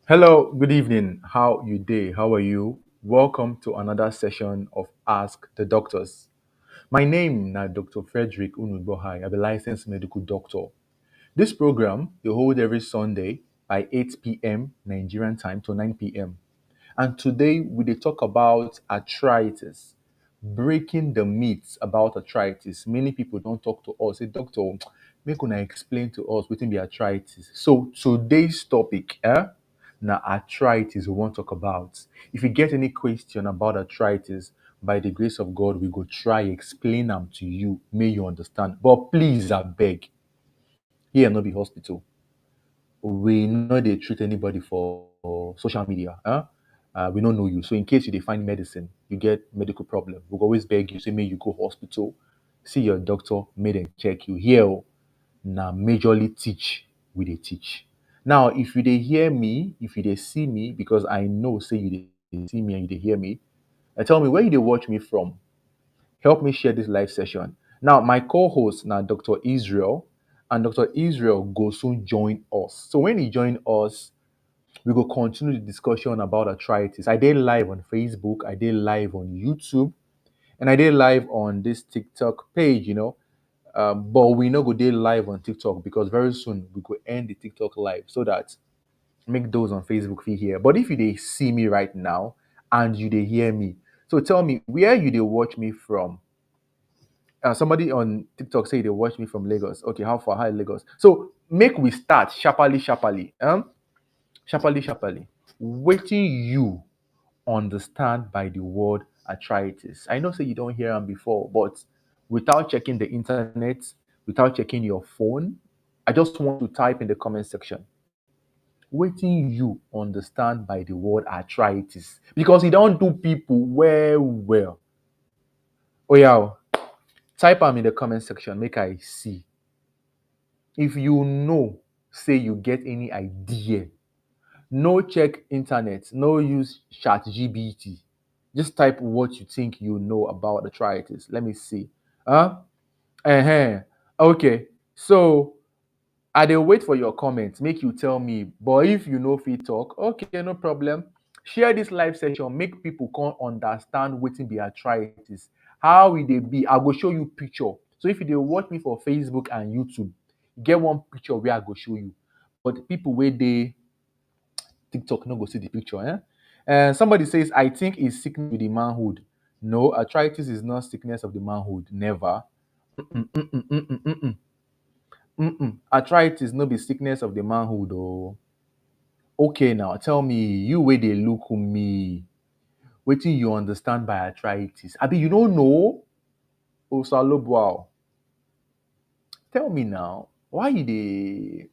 Hello, good evening. How you day? How are you? Welcome to another session of Ask the Doctors. My name na Dr. Frederick Unugbohai. I'm a licensed medical doctor. This program they hold every Sunday by 8 p.m. Nigerian time to 9 p.m. And today we dey talk about arthritis, breaking the myths about arthritis. Many people don't talk to us. Say, doctor, make una explain to us wetin be arthritis. So today's topic, na arthritis we wan talk about. If you get any question about arthritis, by the grace of God, we go try explain am to you, may you understand. But please, abeg, here no be hospital. We no dey treat anybody for social media. We don't know you. So in case you dey find medicine, you get medical problem, we go always beg you, say may you go hospital, see your doctor, may dem check you. Here, na majorly teach, we dey teach. Now, if you dey hear me, if you dey see me, because I know say you dey see me and you dey hear me, tell me where you dey watch me from. Help me share this live session. Now, my co-host now Dr. Israel, and Dr. Israel go soon join us. So when he join us, we go continue the discussion about arthritis. I did live on Facebook, I did live on YouTube, and I did live on this TikTok page. But we no go dey live on TikTok because very soon we go end the TikTok live so that make those on Facebook feel here. But if you dey see me right now and you dey hear me, so tell me where you dey watch me from. Somebody on TikTok say they watch me from Lagos. Okay, how far? Hi, Lagos. So make we start sharply, sharply. Sharply, sharply. Waiting you understand by the word arthritis. I know say you don't hear them before, but without checking the internet, without checking your phone, I just want to type in the comment section. Waiting you understand by the word arthritis. Because it don't do people well. Oh yeah. Type am in the comment section, make I see. If you know, say you get any idea, no check internet, no use chat GBT. Just type what you think you know about arthritis. Let me see. Huh? Uh-huh. Okay. So I dey wait for your comments. Make you tell me. But if you know fit talk, okay, no problem. Share this live session. Make people can understand wetin be arthritis. How e dey be. I go show you picture. So if you dey watch me for Facebook and YouTube, get one picture where I go show you. But people where they TikTok no go see the picture. And somebody says, I think it's sickness with the manhood. No, arthritis is not sickness of the manhood. Never. Mm, mm, mm, mm, mm, mm, mm. Mm-mm. Arthritis no be sickness of the manhood. Oh, okay. Now tell me, you where they look me, waiting you understand by arthritis. I mean, you don't know. Oh, Salobwao. Tell me now, why you dey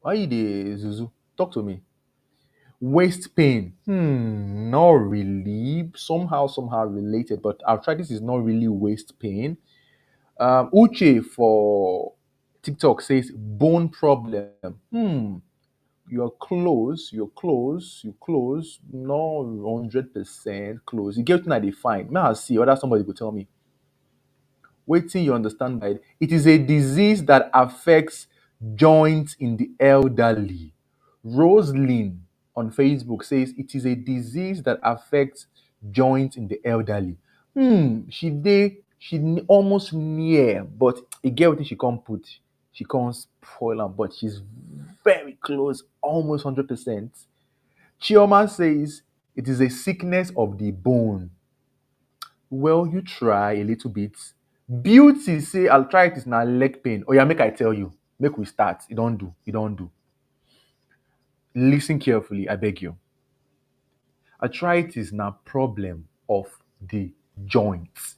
Zuzu? Talk to me. Waist pain. Not really. Somehow related, but arthritis is not really waist pain. Uche for TikTok says bone problem. You're close. You're close. Not 100% close. You get what I define. May I see whether somebody could tell me. Waiting, you understand by it. It is a disease that affects joints in the elderly. Roselyn on Facebook says it is a disease that affects joints in the elderly. Almost near, but a girl think she can't put. She can't spoil them, but she's very close, almost 100%. Chioma says it is a sickness of the bone. Well, you try a little bit. Beauty say arthritis na leg pain. Oh yeah, make I tell you. Make we start. You don't do. You don't do. Listen carefully, I beg you. Arthritis na problem of the joints.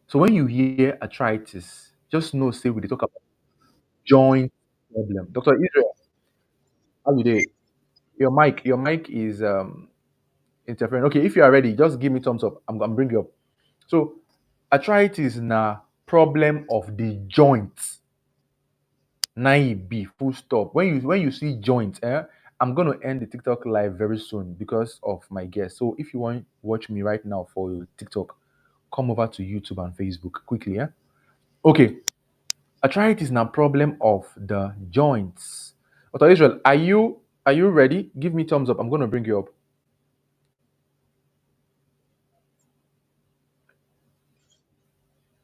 So when you hear arthritis, just know say we dey talk about joint problem. Dr. Israel, how you dey? Your mic is interfering. Okay, if you are ready, just give me thumbs up. I'm gonna bring you up. So arthritis na problem of the joints. Na e be full stop. When you see joints, I'm gonna end the TikTok live very soon because of my guest. So if you want watch me right now for TikTok, come over to YouTube and Facebook quickly. Okay, arthritis is a problem of the joints. Dr. Israel, are you ready? Give me thumbs up. I'm going to bring you up.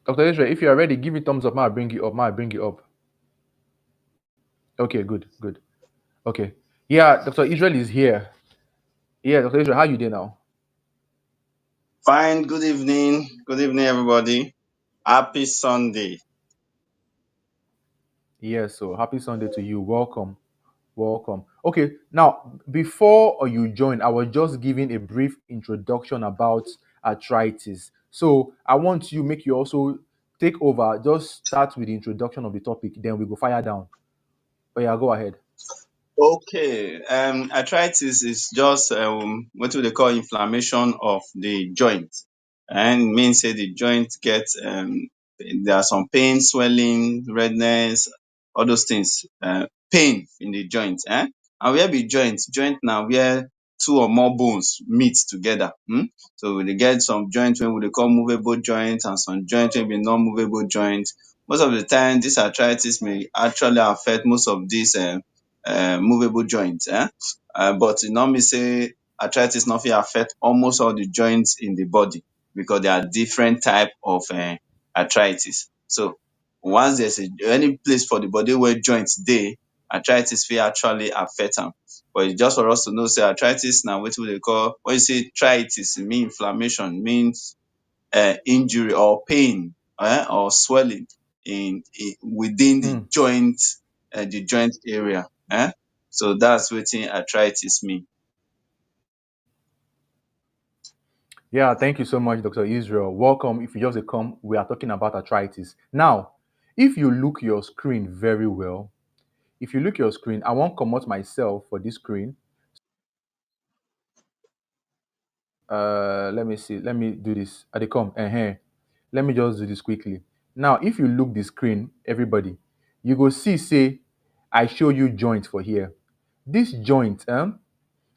Dr. Israel, if you are ready, give me thumbs up. I'll bring you up. I'll bring you up. Okay, good, good. Okay. Yeah, Dr. Israel is here. Yeah, Dr. Israel, how you doing now? Fine. Good evening. Good evening, everybody. Happy Sunday. Yes, so happy Sunday to you. Welcome. Welcome. Okay, now before you join, I was just giving a brief introduction about arthritis. So I want you make you also take over. Just start with the introduction of the topic, then we go fire down. Oh yeah, go ahead. Okay. Arthritis is just what do they call inflammation of the joint, and means say the joint gets there are some pain, swelling, redness, all those things. Pain in the joint. And where be joint? Joint now where two or more bones meet together. So we dey get some joints wey we dey call movable joints and some joints wey be non-movable joints. Most of the time, this arthritis may actually affect most of these movable joints. But e no mean say arthritis no fit affect almost all the joints in the body because there are different type of arthritis. So once there's any place for the body where joints dey, arthritis fit actually affect am. But it's just for us to know say arthritis na wetin we dey call, when you say arthritis, e mean inflammation, means injury or pain or swelling in within Hmm. the joint area. So that's wetin arthritis mean. Yeah, thank you so much, Dr. Israel. Welcome. If you just come, we are talking about arthritis. Now, if you look your screen very well, if you look your screen, I won't come out myself for this screen. Let me see. Let me do this. They come. Let me just do this quickly. Now, if you look the screen, everybody, you go see, say, I show you joint for here. This joint,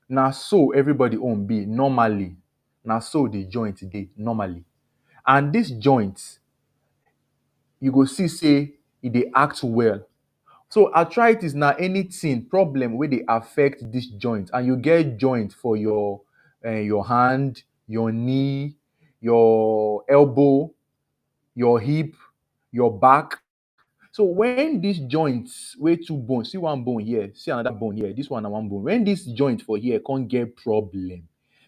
now so everybody own be normally. Now so the joint dey normally. And this joint, you go see, say, it dey act well. So arthritis na anything problem wey dey affect this joint, and you get joint for your hand, your knee, your elbow, your hip, your back. So when these joints wey two bone, see one bone here, see another bone here, this one na one bone. When this joint for here can't get problem,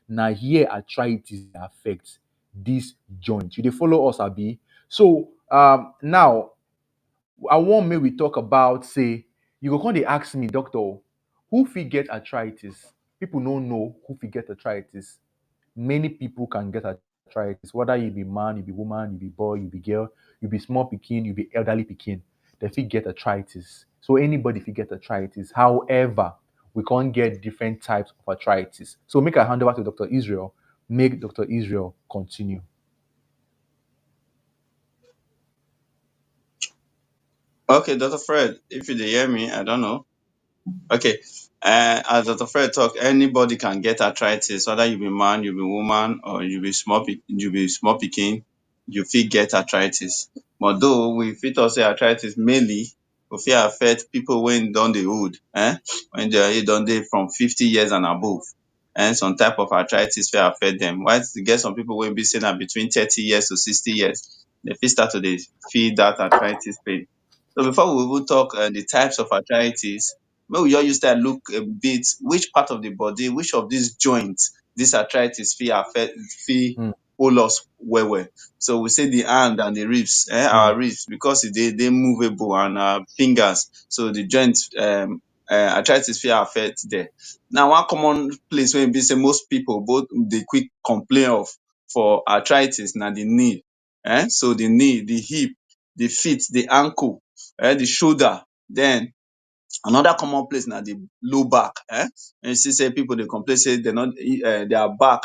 na here arthritis dey affect this joint. You dey follow us, abi? So now I want me we talk about, say, you go come dey ask me, doctor, who fit get arthritis? People no know who fit get arthritis. Many people can get arthritis, whether you be man, you be woman, you be boy, you be girl, you be small pikin, you be elderly pikin, they fit get arthritis. So anybody fit get arthritis. However, we can't get different types of arthritis. So make I hand over to Dr. Israel. Make Dr. Israel continue. Okay, Dr. Fred, if you dey hear me, I don't know. Okay. As Dr. Fred talk, anybody can get arthritis, whether you be man, you be woman, or you be small pikin, you fit get arthritis. But though we fit talk say arthritis mainly go fit affect people wey don dey old, when their age don dey from 50 years and above. And some type of arthritis fit affect them. While you get some people wey be say na between 30 years to 60 years, they fit start to dey feel that arthritis pain. So before we even talk the types of arthritis, make we just use time look a bit which part of the body, which of these joints this arthritis fit affect, fit Mm, hold us well well. So we say the hand and the ribs, our mm, ribs, because dey movable, and our fingers, so the joints arthritis fit affect there. Now one common place wey be say most people both dey quick complain of for arthritis na the knee. So the knee, the hip, the feet, the ankle, the shoulder. Then another common place na the low back. And you see say people dey complain say they no their back,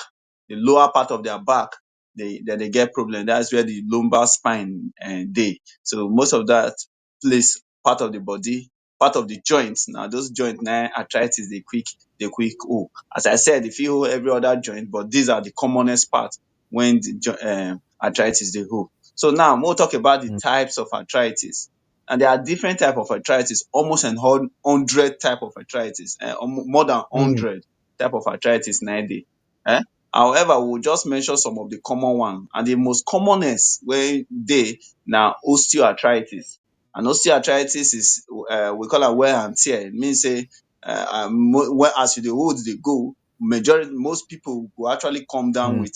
the lower part of their back, they dey get problem. That's where the lumbar spine dey. So most of that place, part of the body, part of the joints, na those joints na arthritis dey quick hold. As I said, e fit hold every other joint, but these are the commonest part when the arthritis dey hold. So now make we talk about the mm. types of arthritis. And there are different type of arthritis, almost an 100 type of arthritis, more than Mm, 100 type of arthritis nowadays. Eh? However, we'll just mention some of the common one. And the most commonest wey dey na osteoarthritis. And osteoarthritis is we call am wear and tear. It mean say as you dey old dey go, most people go actually come down mm, with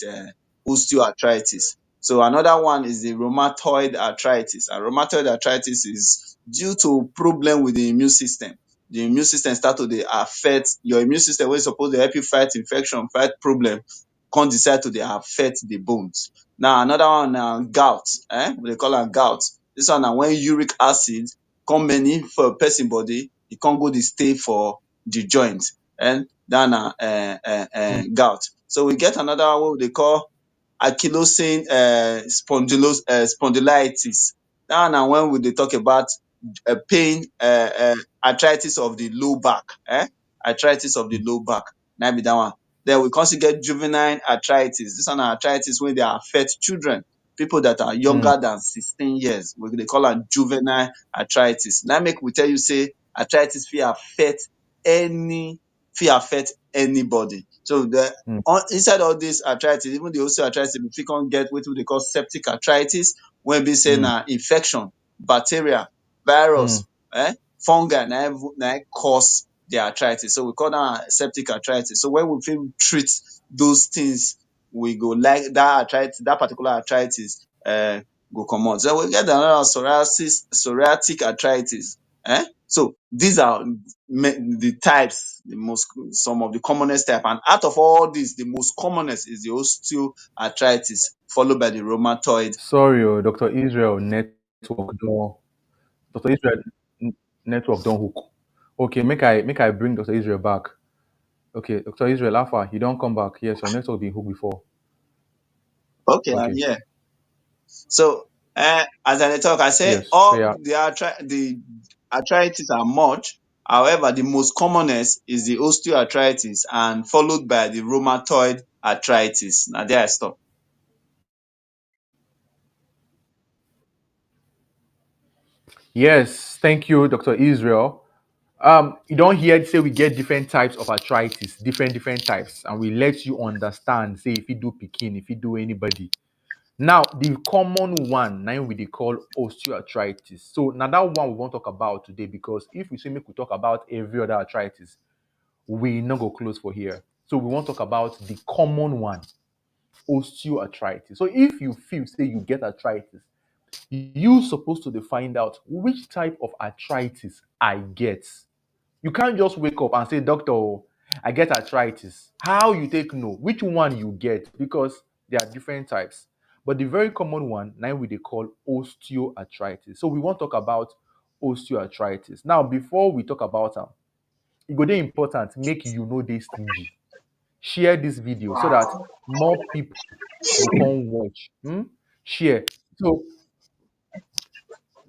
osteoarthritis. So another one is the rheumatoid arthritis. And rheumatoid arthritis is due to problem with the immune system. The immune system start to dey affect your immune system, wey suppose dey help you fight infection, fight problem, come decide to dey affect the bones. Now another one na gout. We dey call am gout. This one na when uric acid come many for person body, e come go dey stay for the joint. Dat na mm, gout. So we get another one wey we dey call ankylosing spondylitis. Dat one na when we dey talk about pain, arthritis of the low back. Arthritis of the low back, na im be dat one. Den we come still get juvenile arthritis. Dis one na arthritis wey dey affect children, pipu that are mm. younger than 16 years. We dey call am juvenile arthritis. Na im make we tell you say arthritis fit affect anybody. So Mm, inside all dis arthritis, even the osteoarthritis, we fit come get wetin we dey call septic arthritis, wey be say mm, na infection, bacteria, mm. virus, fungi na im cause the arthritis. So we call dat one septic arthritis. So when we fit treat those things, we go like dat particular arthritis go comot. Den we get another one, psoriatic arthritis. So these are the types, some of the commonest type. And out of all dis, the most commonest is the osteoarthritis, followed by the rheumatoid. Sorry, Dr. Israel network don Dr. Israel network don hook. Okay, make I bring Dr. Israel back. Okay, Dr. Israel Alpha, you don't come back. Yes, your network been hooked before. Okay, I'm Okay, here. So as I dey talk, I say yes. So all yeah, the arthritis are much. However, the most commonest is the osteoarthritis, and followed by the rheumatoid arthritis. Na there I stop. yes. Thank you, Dr. Israel. You don't hear say we get different types of arthritis, different types, and we let you understand. Say if you do pikin, if you do anybody. Now, the common one, now we dey call osteoarthritis. So now that one we want to talk about today because if we say make we talk about every other arthritis, we not go close for here. So we want to talk about the common one, osteoarthritis. So if you feel say you get arthritis, you supposed to dey find out which type of arthritis I get. You can't just wake up and say, Doctor, oh, I get arthritis. How you take know which one you get? Because there are different types. But the very common one, now we they call osteoarthritis. So we want to talk about osteoarthritis. Now, before we talk about them, it go dey important make you know they stingy. Share this video so that more people go come watch. Share. So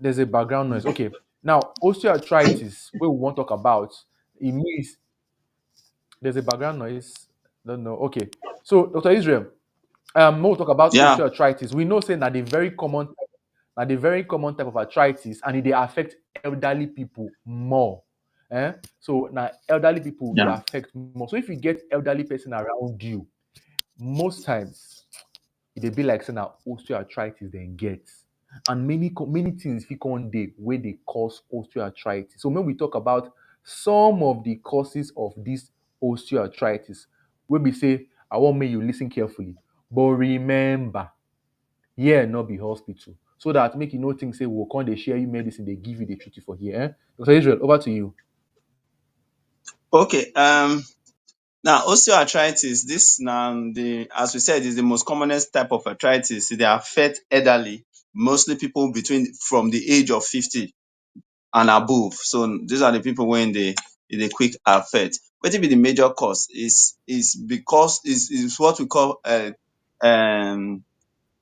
there's a background noise. Okay. Now, osteoarthritis, where we want to talk about, it means there's a background noise. Don't know. Okay. So, Dr. Israel, we'll talk about Yeah, osteoarthritis. We know saying that the very common type of arthritis, and they affect elderly people more. So now elderly people they yeah. affect more. So if you get elderly person around you, most times it dey be like saying na osteoarthritis dem get. And many things fit come dey wey dey cause osteoarthritis. So when we talk about some of the causes of this osteoarthritis, wey be say I want make you listen carefully. But remember, here no be hospital. So that make you no think say we will come dey share you medicine, dey give you, dey treat you for here. Dr. Israel, over to you. Okay. Now osteoarthritis, this na as we said, is the most commonest type of arthritis. They affect elderly, mostly people between from the age of 50 and above. So these are the people wey dey quick affect. Wetin be the major cause is because is what we call um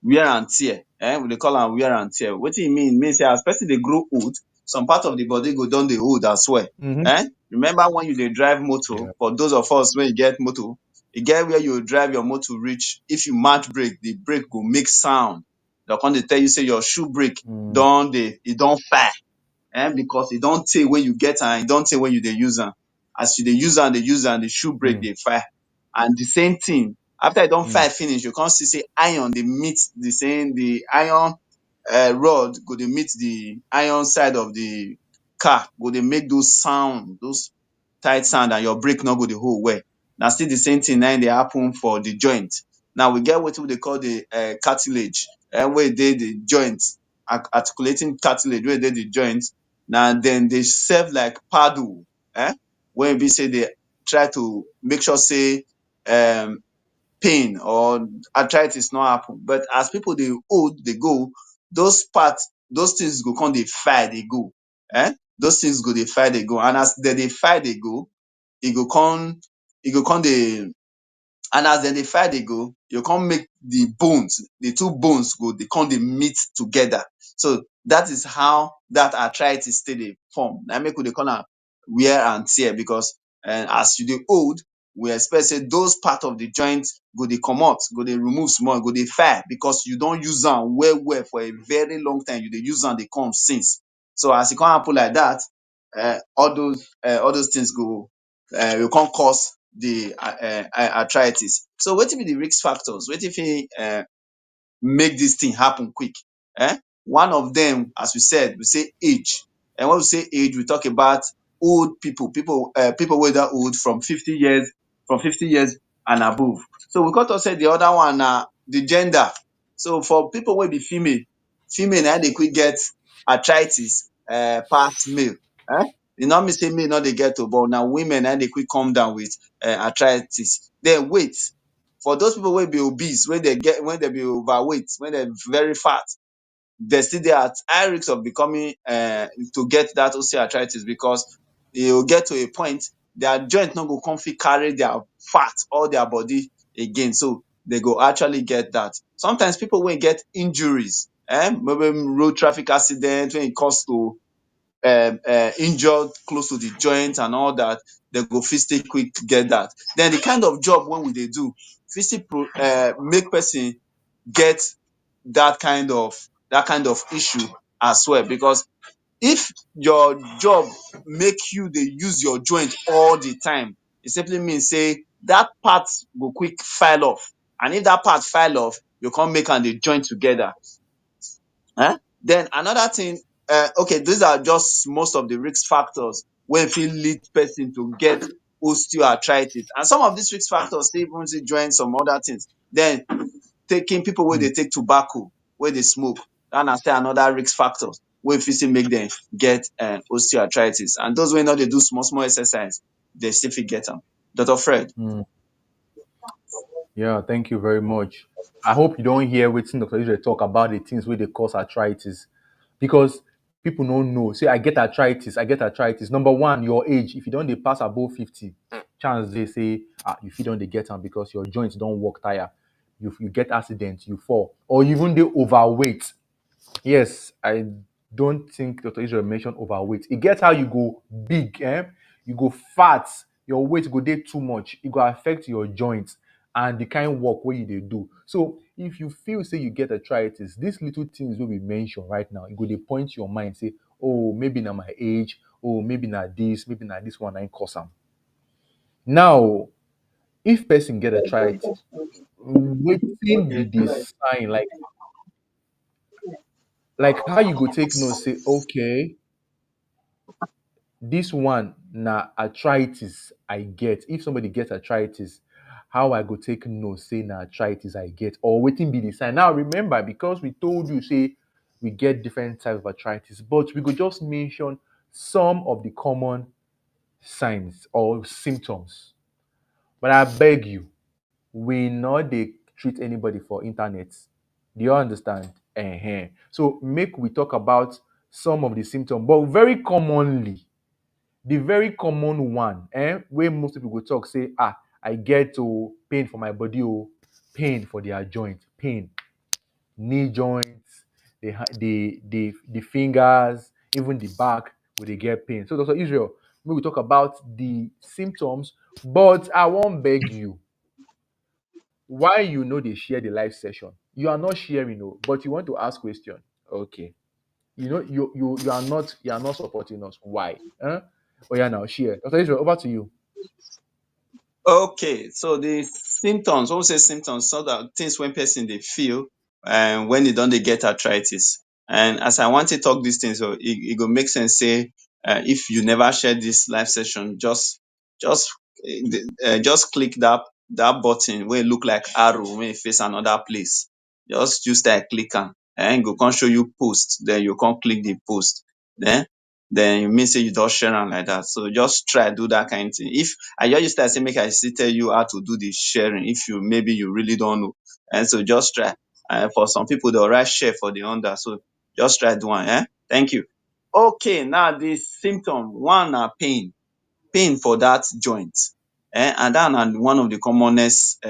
wear and tear. We dey call am wear and tear. Wetin e mean say as person dey grow old, some part of the body go don dey old as well. Mm-hmm. Remember when you dey drive motor, Yeah. for those of us wey get motor, e get where you drive your motor reach, if you match brake, the brake go make sound. Dem come dey tell you say your shoe brake Mm, don fire. because e don tey when you get am, e don tey when you dey use am. As you dey use am, the shoe break mm, dey fire. And the same thing, after e don mm, fire finish, you come see say iron dey meet the iron rod go dey meet the iron side of the car, go dey make those sound, those tight sound, and your brake no go dey hold well. Na still the same thing na im dey happen for the joint. Now we get wetin we dey call the cartilage wey dey the joint, articulating cartilage wey dey the joint. Na dem dey serve like paddle wey e be say dey try to make sure say pain or arthritis no happen. But as pipu dey old dey go, those parts, those things go come dey fire dey go. Those things go dey fire dey go, and as dem dey fire dey go, e go come dey, and as dem dey fire dey go, e go come make the bones, the two bones go dey come dey meet together. So that is how that arthritis take dey form. Na im make we dey call am wear and tear, because as you dey old, we expect say those part of the joint go dey comot, go dey remove small, go dey fire, because you don use am well well for a very long time. You dey use am dey come since. So as e come happen like that, all those things go come cause the arthritis. So wetin be the risk factors? Wetin fit make this thing happen quick? One of them, as we said, we say age. And when we say age, we talk about old people wey don old from 50 years, and above. So we come talk say the other one na the gender. So for people wey be female, na im dey quick get arthritis pass male. E no mean say male no dey get o, but na women na im dey quick come down with arthritis. Then weight. For those people wey be obese, wey dey be overweight, wey dem very fat, dem still dey at high risk of becoming to get that osteoarthritis, because e go get to a point their joint no go come fit carry their fat or their body again, so they go actually get that. Sometimes people wey get injuries, maybe road traffic accident wey e cause to injure close to the joint and all that, dem go fit still quick get that. Then the kind of job wey we dey do fit still make person get that kind of issue as well, because if your job make you dey use your joint all the time, e simply mean say that part go quick file off, and if that part file off, you come make am dey join together. Then another thing, okay, these are just most of the risk factors wey fit lead person to get osteoarthritis, and some of these risk factors fit even still join some other things. Then people wey mm, dey take tobacco, wey dey smoke, that na still another risk factor wey fit still make dem get osteoarthritis. And those wey no dey do small small exercise, dem still fit get am. Dr. Fred. mm. Yeah, thank you very much. I hope you don't hear wetin Dr. Israel talk about the things wey dey cause arthritis, because people no know. Say I get arthritis, I get arthritis. Number one, your age. If you don't dey pass above 50, chance they say you fit don dey get am because your joints don't work tire. You get accident, you fall, or you even dey overweight. Yes, I don't think Dr. Israel mentioned overweight. It gets how you go big, you go fat, your weight go dey too much. It go affect your joints and the kind of work where you dey do. So if you feel say you get arthritis, these little things will be mentioned right now. You go dey point your mind, say, oh, maybe na my age, oh, maybe na this one I cause am. Now, if person get arthritis, wetin be the sign? Like how you go take know say, okay, this one na arthritis I get. If somebody gets arthritis, how I go take know say na arthritis I get, or wetin be the sign? Now remember, because we told you say we get different types of arthritis, but we could just mention some of the common signs or symptoms. But I beg you, we not dey treat anybody for internet. Do you understand? So make we talk about some of the symptoms, but very commonly, the very common one, where most people go talk say, I get pain for my body, pain for their joint, pain, knee joints, the fingers, even the back, where they get pain. So Dr. Israel, we will talk about the symptoms, but I won't beg you. Why you know they share the live session? You are not sharing, but you want to ask question. Okay. You are not supporting us. Why? Huh? Oh yeah, now share. Dr. Israel, over to you. Okay, so the symptoms, when we say symptoms, so that things when person they feel when they don't they get arthritis. And as I want to talk these things, so it go make sense say if you never share this live session, just just click that button where it look like arrow when it face another place. Just use that click and go can show you post. Then you can click the post. Then then you mean say you don't share am like that. So just try do that kind of thing. If I just use that say make I still tell you how to do the sharing if you maybe you really don't know. And so just try. For some people they'll write share for the under. So just try do one. Thank you. Okay, now the symptom. One na pain. Pain for that joint. And that na one of the commonest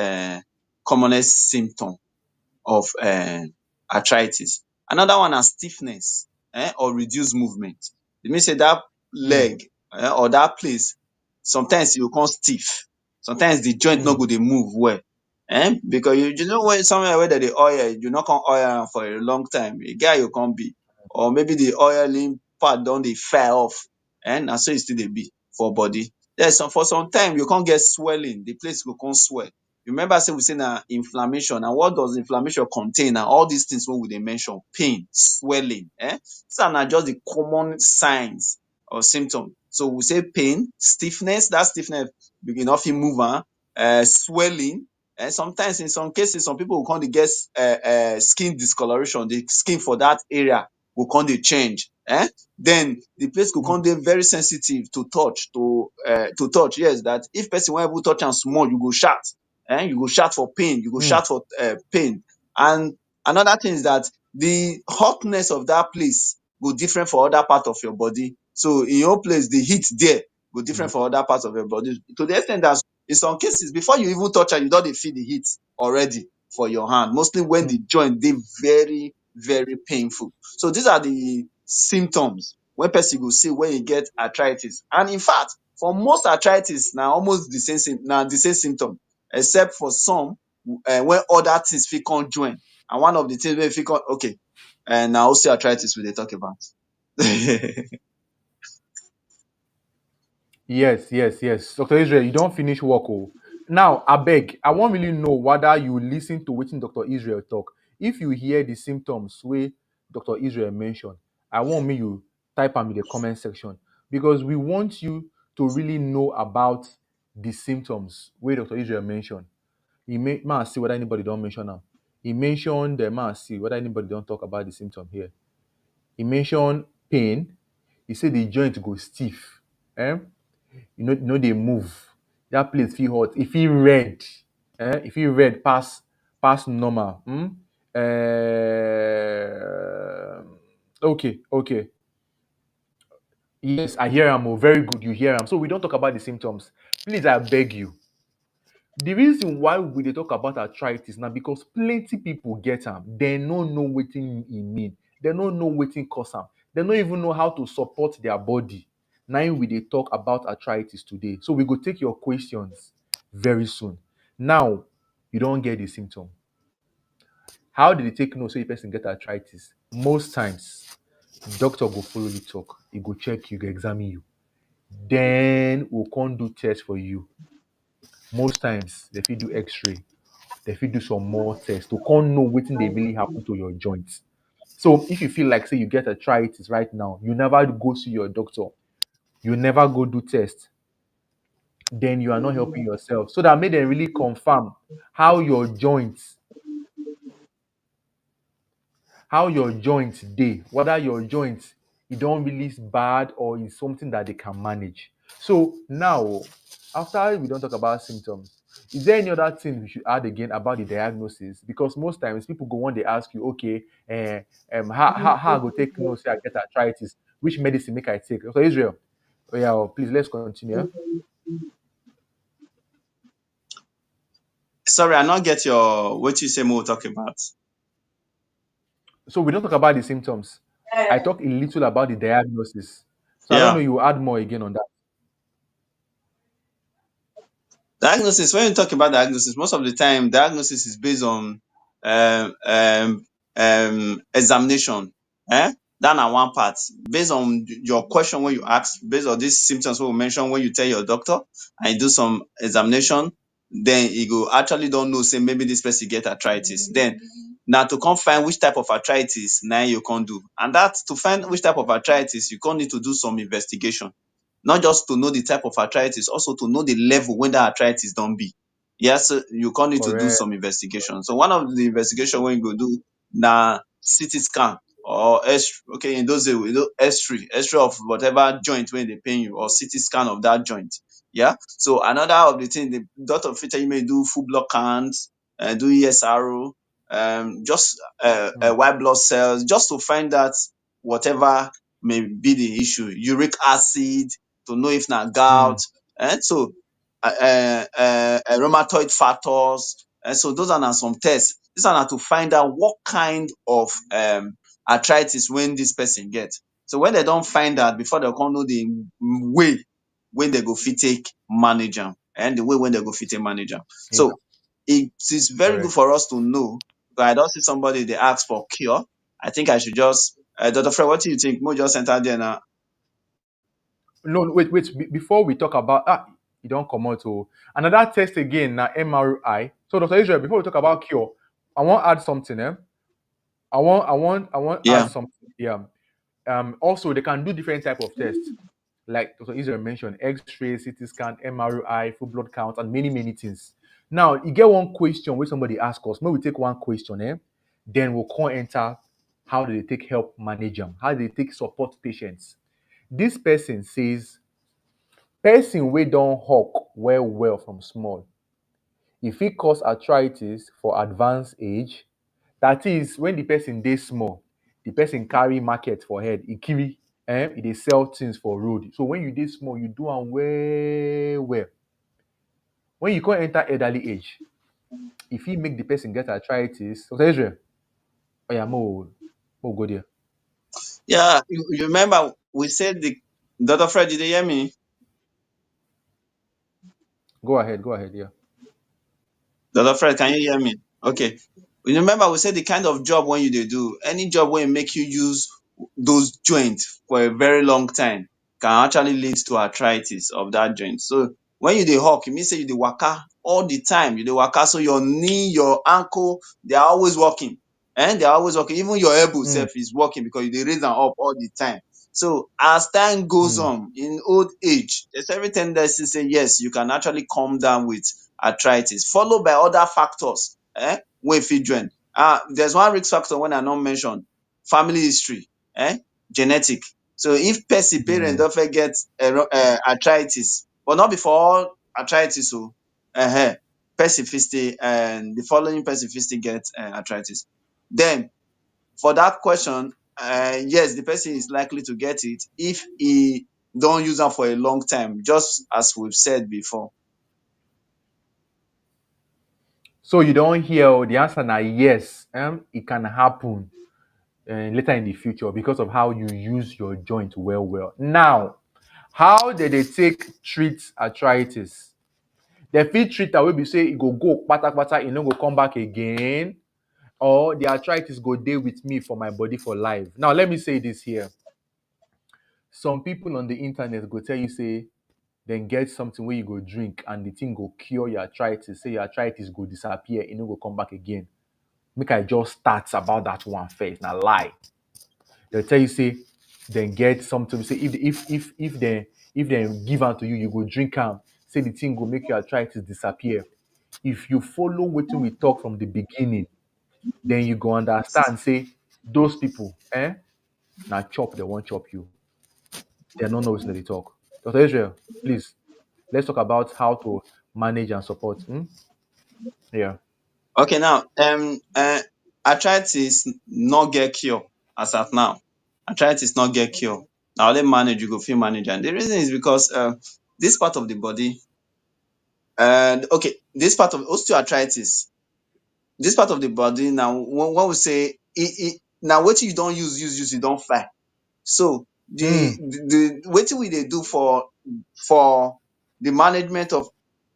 symptom of arthritis. Another one na stiffness or reduced movement. It means say that Mm, leg or that place sometimes e go come stiff. Sometimes the joint no mm, go dey move well because you know when somewhere where dem dey oil, you no come oil am for a long time, e get how you come be. Or maybe the oiling part don dey fire off na so e still dey be for body. Den for some time you come get swelling, the place go come swell. You remember say we say na inflammation, and what does inflammation contain? Na all these things wey we dey mention: pain, swelling. These are na just the common signs or symptoms. So we say pain, stiffness, that stiffness you no fit move am, swelling. Sometimes in some cases some people go come dey get skin discoloration, the skin for that area go come dey change. Then the place go mm, come dey very sensitive to touch, to touch. Yes, that if person wan even touch am small, you go shout. You go shout for pain, you go mm, shout for pain. And another thing is that the hotness of that place go different for other part of your body. So in your place, the heat there go different mm, for other parts of your body. To the extent that in some cases, before you even touch am, you don dey feel the heat already for your hand. Mostly when mm, the joint dey very, very painful. So these are the symptoms wey person go see when e get arthritis. And in fact, for most arthritis, na almost the same symptom, except for some when other things fit come join. And one of the things wey fit come, okay, na osteoarthritis we dey talk about. Yes, yes, yes. Dr. Israel, you don't finish work. Oh. Now, I beg, I won't really know whether you listen to what Dr. Israel talk. If you hear the symptoms where Dr. Israel mentioned, I want me you type them in the comment section because we want you to really know about the symptoms where Dr. Israel mentioned. Man see whether anybody don't mention them. He mentioned the man see whether anybody don't talk about the symptom here. He mentioned pain. He said the joint go stiff. Eh? They move. That place feel hot. If he red, if he red pass normal. Okay, okay. Yes, I hear him. Oh, very good. You hear him. So we don't talk about the symptoms. Please, I beg you. The reason why we dey talk about arthritis na because plenty people get am, dem no know wetin e mean, dem no know wetin cause am, dem no even know how to support their body. Na im we dey talk about arthritis today. So we go take your questions very soon. Now, you don get the symptom. How did they take know say the person get arthritis? Most times, doctor go follow you talk, e go check you, go examine you. Then we come do test for you. Most times, they fit do x-ray, they fit do some more tests to come know wetin dey really happen to your joints. So if you feel like say you get arthritis right now, you never go see your doctor, you never go do test, then you are not helping yourself. So that make them really confirm how your joints, how your joints dey, whether your joints e don really bad or is something that they can manage. So now, after we don't talk about symptoms, is there any other thing we should add again about the diagnosis? Because most times people go on, they ask you, okay, how I go take know say I get arthritis? Which medicine make I take? So Israel, oh yeah, please let's continue. Sorry, I not get your what you say more talk about. So we don't talk about the symptoms. I talk a little about the diagnosis. So I don't know, Yeah. you add more again on that. Diagnosis, when you talk about diagnosis, most of the time diagnosis is based on um, um, examination. That na one part. Based on your question when you ask, based on these symptoms wey we mention, when you tell your doctor and you do some examination, then e go actually don know say maybe this person get arthritis. Then na to come find which type of arthritis na you come do. And that to find which type of arthritis, you come need to do some investigation. Not just to know the type of arthritis, also to know the level wey that arthritis don be. Yes, so you come need to do Correct. some investigation. So one of the investigation wey you go do na CT scan or okay, in those days we do x-ray of whatever joint wey dey pain you, or CT scan of that joint. Yeah. So another of the thing, the doctor fit tell you make you do full blood count, do ESRO, just Mm, white blood cells, just to find out whatever may be the issue. Uric acid, to know if na gout. mm, And so rheumatoid factors. And so those are na some tests. These are na to find out what kind of arthritis when this person get. So when they don't find out, before they come know the way when they go fit take manage am, and the way when they go fit take manage am. yeah, So it is very good correct. for us to know. Because I don't see somebody they ask for cure. I think I should just Dr. Fred, what do you think? Mo just enter there now. No, wait. Before we talk about you don't come out to another test again now MRI. So Dr. Israel, before we talk about cure, I want to add something. I want add Yeah. something. Yeah. Also they can do different type of tests. Like Dr. Israel mentioned, X-ray, CT scan, MRI, full blood count, and many things. Now, you get one question where somebody asks us. Maybe we take one question, then we'll call enter how do they take help manage them? How do they take support patients? This person says, person wey don hawk well from small, e fit cause arthritis for advanced age. That is, when the person dey small, the person carry market for head, e kiri, e dey sell things for road. So when you dey small, you do am well. When you come enter elderly age, e fit make the person get arthritis. So Israel, oya mo go there. Yeah. You remember we said the Dr. Fred, did you hear me? Go ahead, yeah. Dr. Fred, can you hear me? Okay. You remember we said the kind of job when you dey do, any job wey make you use those joints for a very long time can actually lead to arthritis of that joint. So when you dey hawk, e mean say you dey waka all the time. You dey waka, so your knee, your ankle, they are always working. And they are always working. Even your elbow Mm, self is working because you dey raise am up all the time. So as time goes mm, on in old age, there's every tendency say yes, you can actually come down with arthritis, followed by other factors wey fit join. There's one risk factor when I not mention, family history, genetic. So if person parent mm. don first get arthritis, but not before all arthritis o, person fit still the following person fit still get arthritis. Then for that question, yes, the person is likely to get it if he don use am for a long time, just as we've said before. So you don't hear the answer now, yes, it can happen later in the future because of how you use your joint well. Now, how did they take treat arthritis? They fit treat am wey be say e go kpata, e no go come back again, or the arthritis go dey with me for my body for life. Now, let me say this here. Some people on the internet go tell you say then get something where you go drink and the thing go cure your arthritis, say your arthritis go disappear, e no go come back again. Make I just start about that one first. Now lie. They'll tell you say then get something. Say if they give am to you, you go drink am. Say the thing go make your arthritis disappear. If you follow wetin we talk from the beginning, then you go understand. Say those people, now chop they won't chop you. They don't know wetin they talk. Dr. Israel, please let's talk about how to manage and support. Yeah. Okay, now arthritis not get cure as at now. Arthritis not get cure. Na only manage, you go fit manage am. The reason is because this part of the body, okay, this part of osteoarthritis, this part of the body now, when we say now wetin you don use, you don fine. So Mm. the wetin we dey do for the management of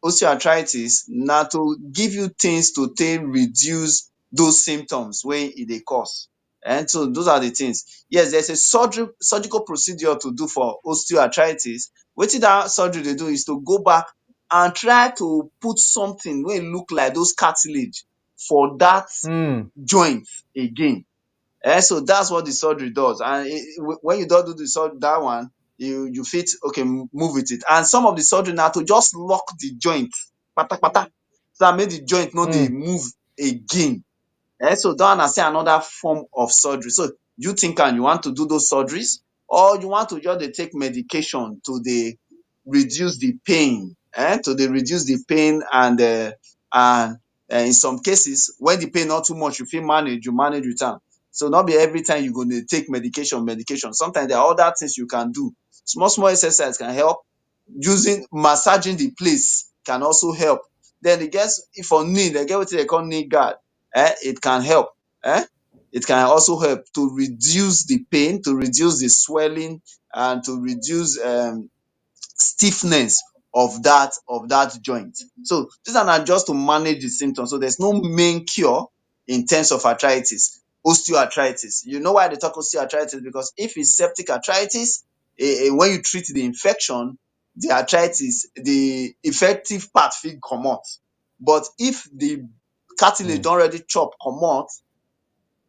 osteoarthritis na to give you things to take reduce those symptoms wey e dey cause. And so those are the things. Yes, there's a surgical procedure to do for osteoarthritis. Wetin that surgery dey do is to go back and try to put something wey look like those cartilage for that Mm, joint again. So that's what the surgery does. And when you don do the surgery, that one, you fit okay move with it. And some of the surgery na to just lock the joint patapata so that make the joint no dey mm, move again. So that one na still another form of surgery. So you think am you want to do those surgeries, or you want to just dey take medication to dey reduce the pain, to dey reduce the pain, and in some cases when the pain not too much, you fit manage, you manage with am. So not be every time you go dey take medication. Sometimes there are other things you can do. Small small exercise can help. Using massaging the place can also help. Then e get for knee, dem get wetin dem call knee guard. It can help. It can also help to reduce the pain, to reduce the swelling, and to reduce stiffness of that joint. So these are na just to manage the symptoms. So there's no main cure in terms of arthritis, osteoarthritis. You know why they talk osteoarthritis? Because if it's septic arthritis, when you treat the infection, the arthritis, the effective part fit comot. But if the cartilage mm, don already chop comot,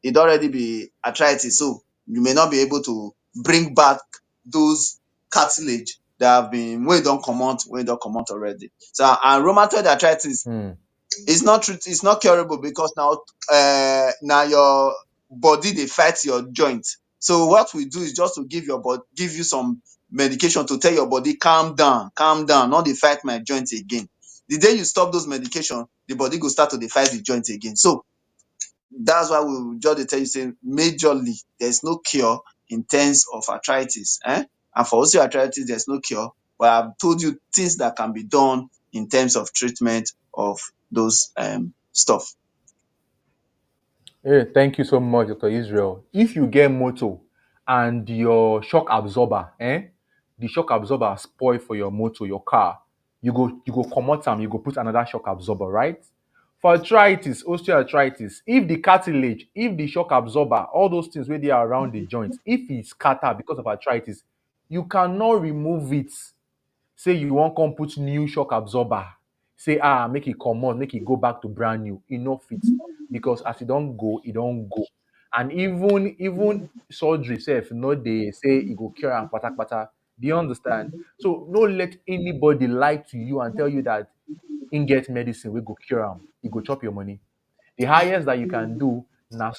it already be arthritis. So you may not be able to bring back those cartilage that have been wey don comot already. So and rheumatoid arthritis mm. it's not curable because now na your body dey fight your joint. So what we do is just to give you some medication to tell your body calm down, no dey fight my joint again. The day you stop those medication, the body go start to dey fight the joint again. So that's why we just dey tell you say majorly there's no cure in terms of arthritis. And for osteoarthritis, there's no cure. But I've told you things that can be done in terms of treatment of those stuff. Hey, thank you so much, Dr. Israel. If you get motor and your shock absorber, the shock absorber spoil for your motor, your car, you go comot am, you go put another shock absorber, right? For arthritis, osteoarthritis, if the cartilage, if the shock absorber, all those things where they are around the joint, if e scatter because of arthritis, you cannot remove it. Say you wan come put new shock absorber, say make e comot, make e go back to brand new, e no fit, because as e don go, e don go. And even surgery sef no dey say e go cure am kpatakpata. Do you understand? So no let anybody lie to you and tell you that im get medicine wey go cure am, e go chop your money. The highest that you can do na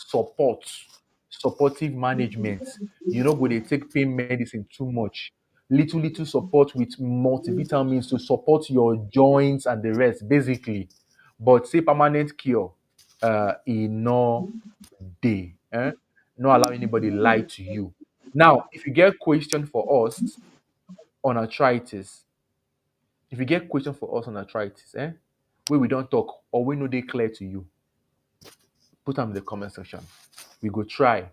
supportive management. You no go dey take pain medicine too much. Little support with multivitamins to support your joints and the rest, basically. But say permanent cure, e no dey. No allow anybody lie to you. Now, if you get question for us on arthritis, if you get question for us on arthritis, wey we don talk or wey no dey clear to you, put am in the comment section. We go try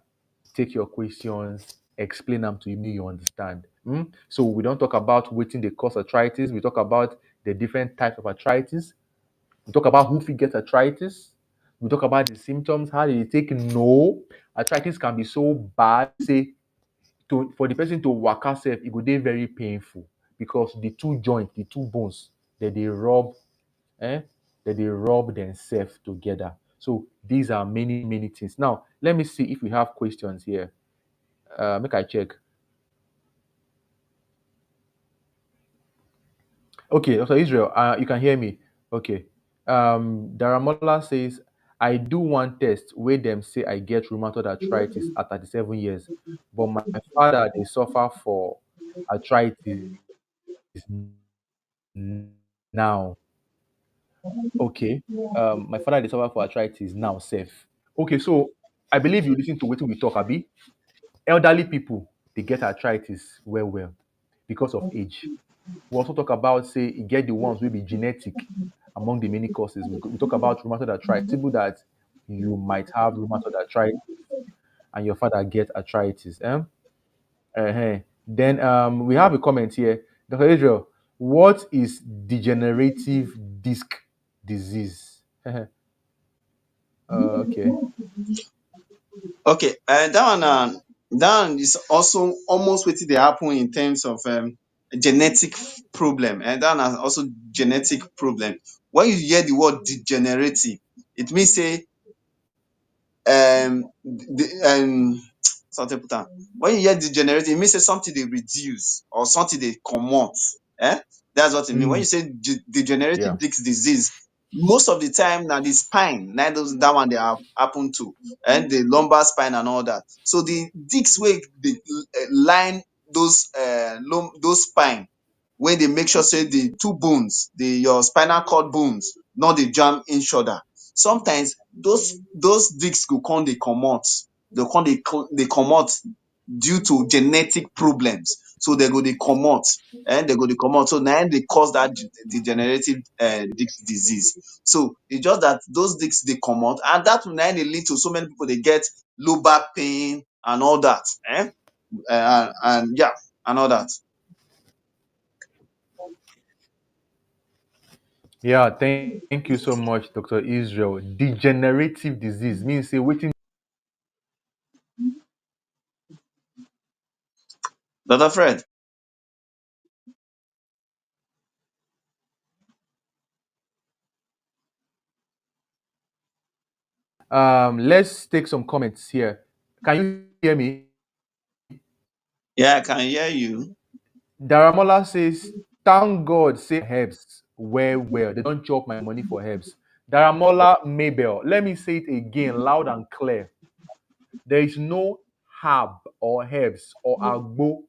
take your questions, explain them to you, make you understand. So we don't talk about wetin dey cause arthritis. We talk about the different types of arthritis. We talk about who fit get arthritis. We talk about the symptoms, how they take know. Arthritis can be so bad, say for the person to waka sef, e go dey very painful because the two joints, the two bones, they rub eh, that they rub themselves together. So these are many things. Now, let me see if we have questions here. Make I check. Okay, Dr. Israel, you can hear me. Okay. Daramola says, I do one test where them say I get rheumatoid arthritis at 37 years, but my father they suffer for arthritis now. Okay. My father they suffer for arthritis now, safe. Okay, so I believe you listen to what we talk, Abi. Elderly people, they get arthritis well because of age. We also talk about, say, you get the ones will be genetic among the many causes. We talk about rheumatoid arthritis, people that you might have rheumatoid arthritis and your father get arthritis. Then we have a comment here. Dr. Israel, what is degenerative disc disease? Okay. Okay, that one is also almost wetin dey happen in terms of genetic problem, and that one na also genetic problem. When you hear the word degenerative, it mean say something put am, when you hear degenerative, e mean say something dey reduce or something dey comot. That's what e mean. When you Mm, say degenerative yeah. disc disease, most of the time na the spine na those that one dey happen to, and the lumbar spine and all that. So the disc wey dey line those spine, wey dey make sure say the two bones, your spinal cord bones no dey jam each other. Sometimes those discs go come dey comot, dey come dey comot due to genetic problems. So dey go dey comot, dey go dey comot. So na im dey cause that degenerative disc disease. So e just that those discs dey comot, and that na im dey lead to so many people dey get low back pain and all that, and yeah, and all that. Yeah, thank you so much, Dr. Israel. Degenerative disease means say waiting. Dr. Fred. Let's take some comments here. Can you hear me? Yeah, I can hear you. Daramola says, thank God say herbs well. They don't chop my money for herbs. Daramola Mabel, let me say it again loud and clear. There is no herb or herbs or agbo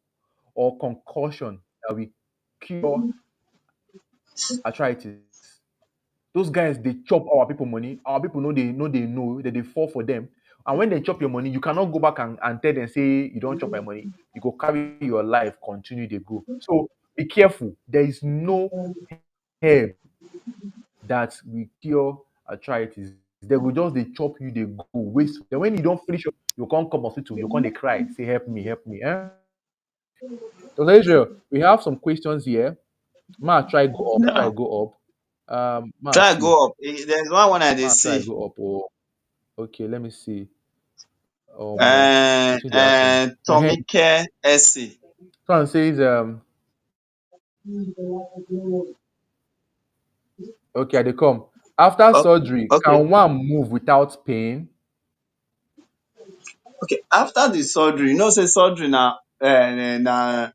or concussion that will cure arthritis. Those guys they chop our people money. Our people know that they fall for them. And when they chop your money, you cannot go back and tell them say you don't chop my money. You go carry your life, continue to go. So be careful. There is no herb that will cure arthritis. They will just they chop you, they go waste. Then when you don't finish, you can't come hospital, you can't they cry, say help me. Dr. Israel, we have some questions here. Ma try Yeah. go up. Ma Try see. go up. There's one I dey Ma try see. go up. Oh, okay, let me see. More. What they happen? Tommy Care Essay. Someone says, okay, they come. After surgery, Okay. can one move without pain? Okay, after the surgery, you know say surgery na that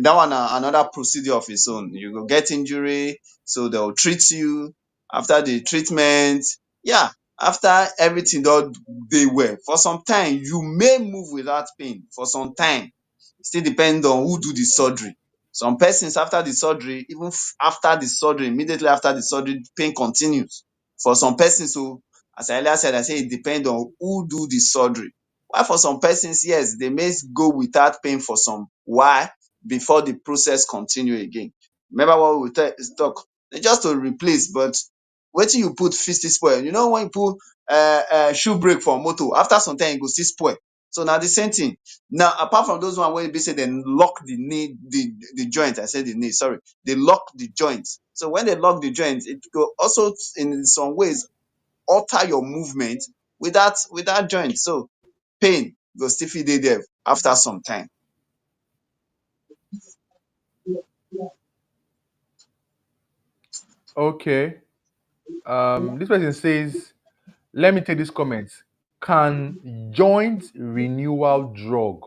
one na another procedure of its own. You go get injury, so they'll treat you. After the treatment, yeah, after everything don dey well, for some time you may move without pain for some time. Still depend on who do the surgery. Some persons after the surgery, even after the surgery, immediately after the surgery, pain continues. For some persons, so as I earlier said, I say it depend on who do the surgery. While for some persons, yes, they may go without pain for some while before the process continue again. Remember what we talk? Just to replace, but wetin you put fit still spoil. You know when you put shoe brake for motor, after some time e go still spoil. So na the same thing. Now, apart from those one wey be say dem lock the knee, the joint, I said the knee, sorry, they lock the joint. So when they lock the joint, it go also in some ways alter your movement with that joint. So pain go still fit dey there after some time. Okay. This person says, let me take this comment. Can joint renewal drug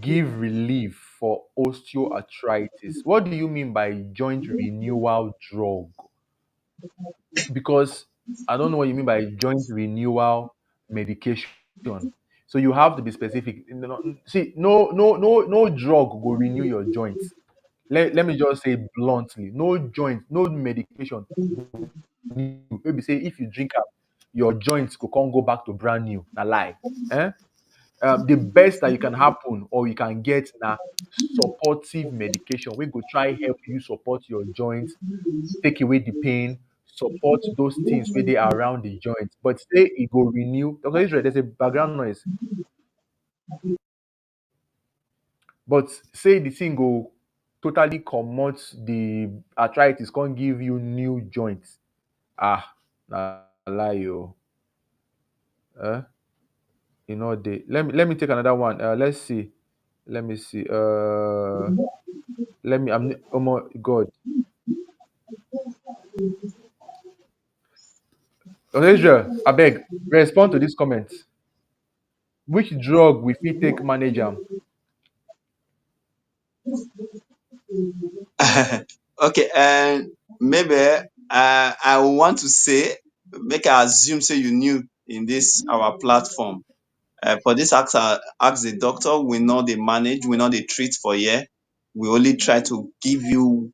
give relief for osteoarthritis? What do you mean by joint renewal drug? Because I don't know what you mean by joint renewal medication. So you have to be specific. See, no drug will renew your joints. Let me just say bluntly, no joint, no medication go renew. Maybe say if you drink am, your joints go come go back to brand new. Na lie. Eh? The best that you can happen or you can get na supportive medication. We go try help you support your joints, take away the pain, support those things where they are around the joint. But say it go renew. Dr. Israel, there's a background noise. But say the thing go totally comot the arthritis, can't give you new joints. Ah, na lie yo. Eh? Let me take another one. Let's see. Let me see. Let me. Oh my God. Israel, I beg, respond to these comments. Which drug we fit take manage am? Okay, and maybe I want to say, make I assume say you new in this our platform. For this ask the doctor, we know they manage, we know they treat for here. We only try to give you,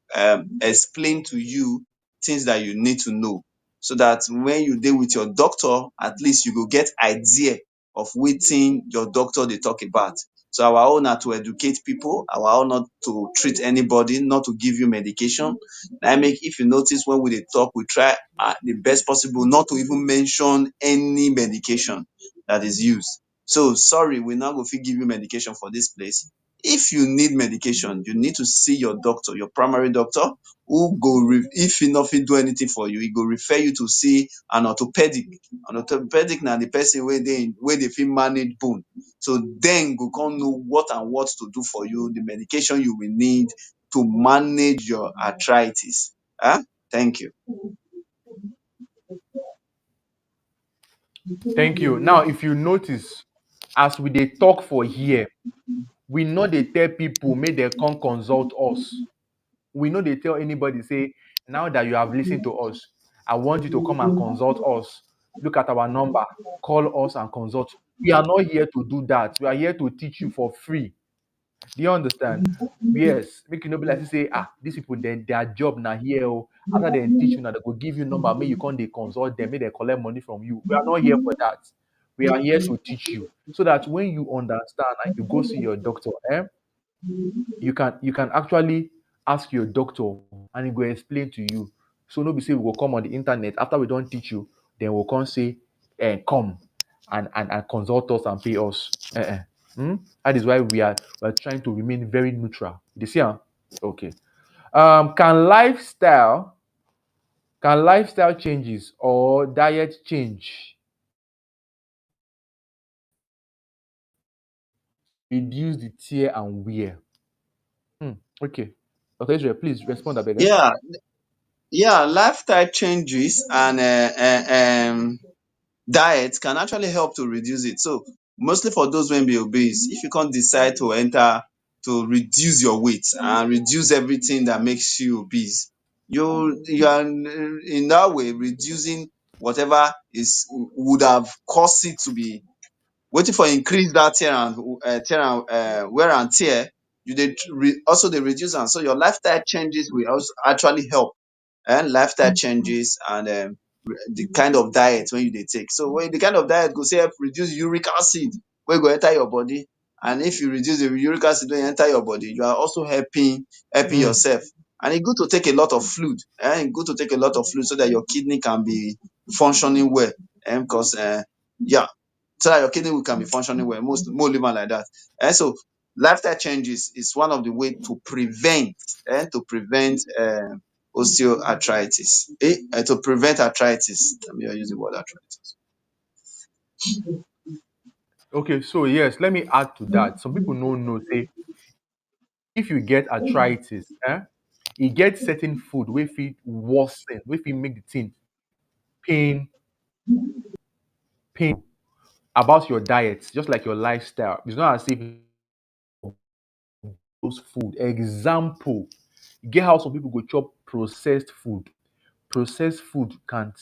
explain to you things that you need to know. So that when you deal with your doctor, at least you go get idea of wetin your doctor they talk about. So our own are to educate people, our own not to treat anybody, not to give you medication. I make if you notice when we dey talk, we try the best possible not to even mention any medication that is used. So sorry, we now go fit give you medication for this place. If you need medication, you need to see your doctor, your primary doctor, who if he not fit do anything for you, he go refer you to see an orthopedic. An orthopedic na the person wey dey fit manage bone. So then go come know what and what to do for you, the medication you will need to manage your arthritis. Thank you. Thank you. Now, if you notice, as we dey talk for here, we no dey tell people make dem come consult us. We no dey tell anybody say, now that you have listened to us, I want you to come and consult us. Look at our number, call us and consult. We are not here to do that. We are here to teach you for free. Do you understand? Yes, make you no be like say, these people then their job now here. Oh, after they teach you now, they go give you number, make you come they consult them, make they collect money from you. We are not here for that. We are here to teach you so that when you understand and you go see your doctor, you can actually ask your doctor and he will explain to you. So nobody say we will come on the internet after we don't teach you, then we'll come say, come and consult us and pay us. That is why we're trying to remain very neutral. You see, huh? Okay. Um, can lifestyle can lifestyle changes or diet change reduce the tear and wear? Hmm. Okay. Okay, Israel, please respond, I beg. Yeah, yeah, lifestyle changes and diet can actually help to reduce it. So mostly for those when be obese, if you can't decide to enter to reduce your weight and reduce everything that makes you obese, you are in that way reducing whatever is would have caused it to be waiting for increase that tear and wear and tear. You also they reduce, and so your lifestyle changes will also actually help, and lifestyle changes and the kind of diet when you dey take. So when the kind of diet go say help reduce uric acid wey go enter your body, and if you reduce the uric acid wey enter your body, you are also helping Mm. yourself. And e good to take a lot of fluid, e good to take a lot of fluid so that your kidney can be functioning well, because yeah, so that your kidney can be functioning well. More live am like that. And so lifestyle changes is one of the way to prevent osteoarthritis. To prevent arthritis. Let me use the word arthritis. Okay, so yes, let me add to that. Some people no know say if you get arthritis, you get certain food wey fit worsen, wey fit make the thing pain pain about your diet, just like your lifestyle. It's not as if those food. Example, you get how some people go chop processed food. Processed food can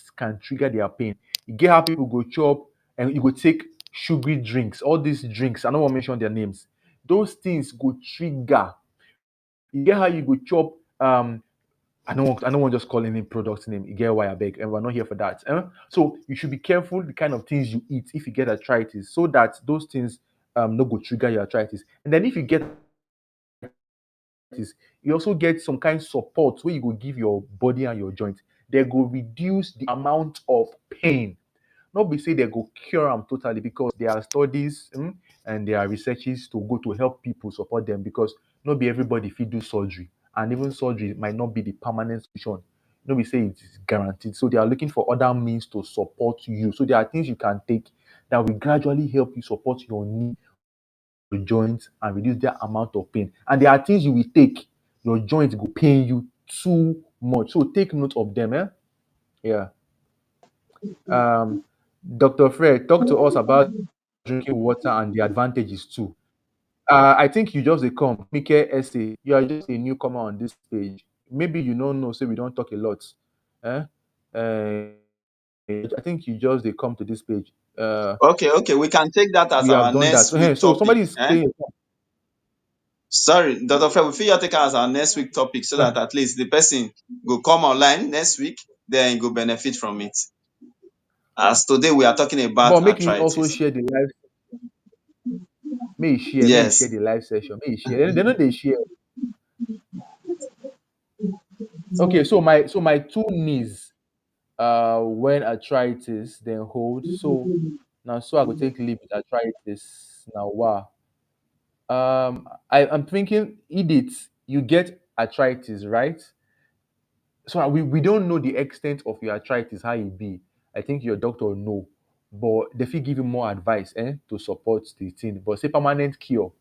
trigger their pain. You get how people go chop and you go take sugary drinks. All these drinks, I don't want to mention their names. Those things go trigger. You get how you go chop I don't want just call any product name. You get why I beg, and we're not here for that. So you should be careful the kind of things you eat if you get arthritis, so that those things no go trigger your arthritis. And then if you get arthritis, you also get some kind support where you go give your body and your joint. They go reduce the amount of pain. Not be say they go cure them totally, because there are studies and there are researches to go to help people support them, because not be everybody fit do surgery, and even surgery might not be the permanent solution. No be say it is guaranteed. So they are looking for other means to support you. So there are things you can take that will gradually help you support your knee, your joints, and reduce their amount of pain. And there are things you will take, your joints will pain you too much. So take note of them. Yeah. Um, Dr. Fred, talk to us about drinking water and the advantages too. I think you just a come, Mike Essay. You are just a newcomer on this page. Maybe you don't know, so we don't talk a lot. Eh? I think you just they come to this page. Okay, we can take that as We have our done that. next So, week so topic. somebody is Eh? saying, Sorry, Dr. Fred, we feel you take it as our next week topic so that at least the person will come online next week, then go benefit from it. As today we are talking about but make me also arthritis. share the live. May he share Yes. the live session. May he share. They know they share. Okay, so my two knees when arthritis then hold. So now so I could take leave with arthritis. Now wow. I'm thinking Edith, you get arthritis, right? So we don't know the extent of your arthritis, how it be. I think your doctor know, but they fit give you more advice, to support the thing. But say permanent cure.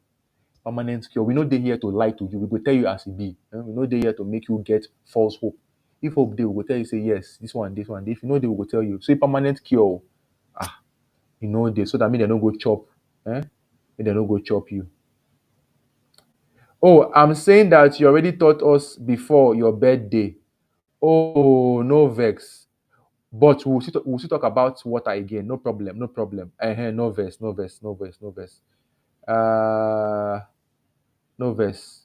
We know they here to lie to you. We go tell you as it be. We know they here to make you get false hope. If hope they will tell you say yes, this one. If you know they will tell you say permanent cure. Ah, you know they so that mean they don't go chop. Eh? They don't go chop you. Oh, I'm saying that you already taught us before your birthday. Oh, no vex. But we'll still talk about water again. No problem. No problem. No vex. No vex. No vex. No vex. Uh, no vex.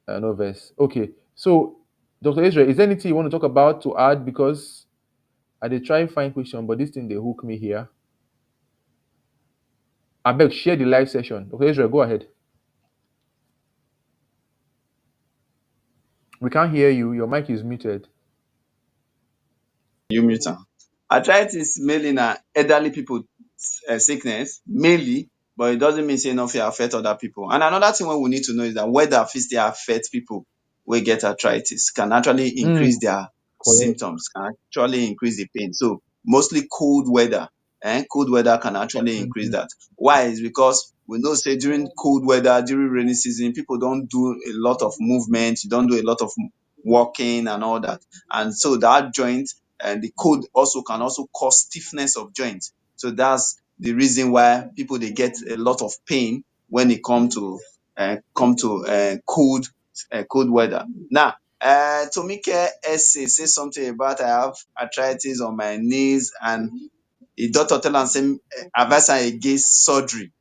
No vex. Okay. So, Dr. Israel, is there anything you want to talk about to add? Because I did try find question, but this thing they hook me here. I beg share the live session. Dr. Israel, go ahead. We can't hear you. Your mic is muted. You mute am. Arthritis mainly na elderly people sickness mainly, but it doesn't mean say e no fit affect other people. And another thing wey we need to know is that weather fit still affect people wey get arthritis, can actually Mm, increase their correct. symptoms, can actually increase the pain. So mostly cold weather can actually increase Mhm. that. Why? Is because we know say during cold weather, during rainy season, people don do a lot of movement, you don do a lot of walking and all that. And so that joint and the cold also can also cause stiffness of joint. So that's the reason why people they get a lot of pain when it come to cold weather. Now, Tomike essay say something about I have arthritis on my knees, and the doctor tell am say advise am against surgery.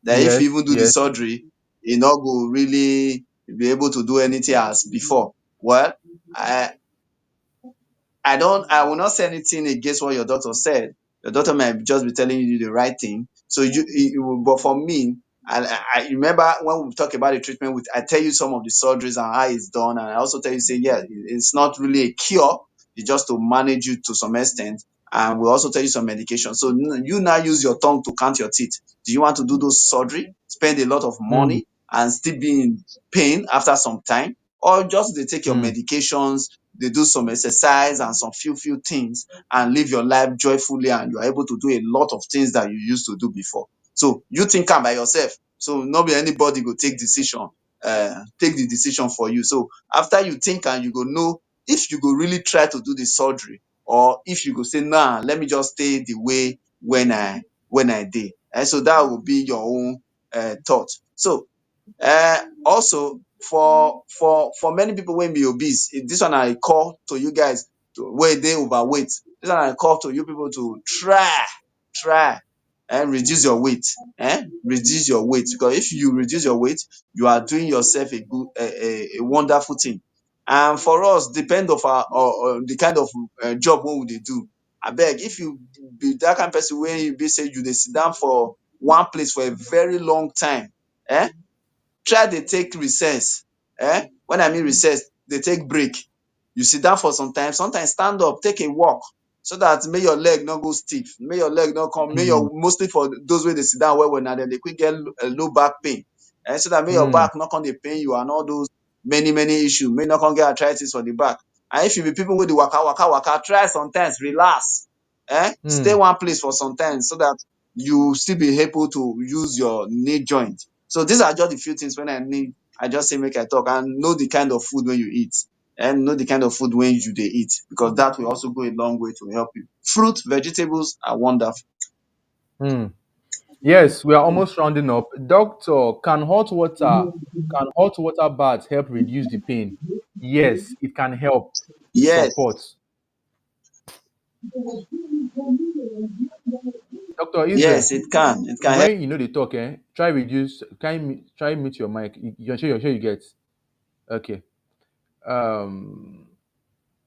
That if you Yes, even do the yes. surgery, e no go really be able to do anything as before. Well, I I will not say anything against what your doctor said. Your doctor might just be telling you the right thing. So but for me, I remember when we talk about the treatment, with I tell you some of the surgeries and how it's done, and I also tell you say yeah, it's not really a cure. It's just to manage you to some extent, and we also tell you some medication. So you now use your tongue to count your teeth. Do you want to do those surgery, spend a lot of Mm, money, and still be in pain after some time, or just they take your mm, medications, they do some exercise and some few things and live your life joyfully, and you are able to do a lot of things that you used to do before. So you think am by yourself. So not be anybody go take the decision for you. So after you think and you go know if you go really try to do the surgery, or if you go say nah, let me just stay the way when I did. And so that will be your own thought. So also for many people wey be obese, this one I call to you guys to wey dey overweight. This one I call to you people to try reduce your weight. Reduce your weight, because if you reduce your weight, you are doing yourself a wonderful thing. And for us, depend of our or the kind of job wey we dey do. Abeg, if you be that kind of person wey be say you dey sit down for one place for a very long time, um try dey take recess. When I mean recess, dey take break. You sit down for some time, sometimes stand up, take a walk, so that make your leg no go stiff, make your leg no come, make mm, your mostly for those wey dey sit down well well na dem dey quick get low back pain. So that make your mm, back no come dey pain you and all those many issue, make you no come get arthritis for the back. And if you be people wey dey waka, try sometimes relax. Stay mm, one place for some time so that you still be able to use your knee joint. So these are just a few things when I just say make I talk, and know the kind of food when you eat, and know the kind of food when you dey eat, because that will also go a long way to help you. Fruit, vegetables are wonderful. Hmm. Yes, we are almost rounding up. Doctor, can hot water baths help reduce the pain? Yes, it can help Yes, support. Dr. Israel, yes, it can. It can help. when you know they talk, try reduce, try mute your mic. You're sure you get. Okay. Um,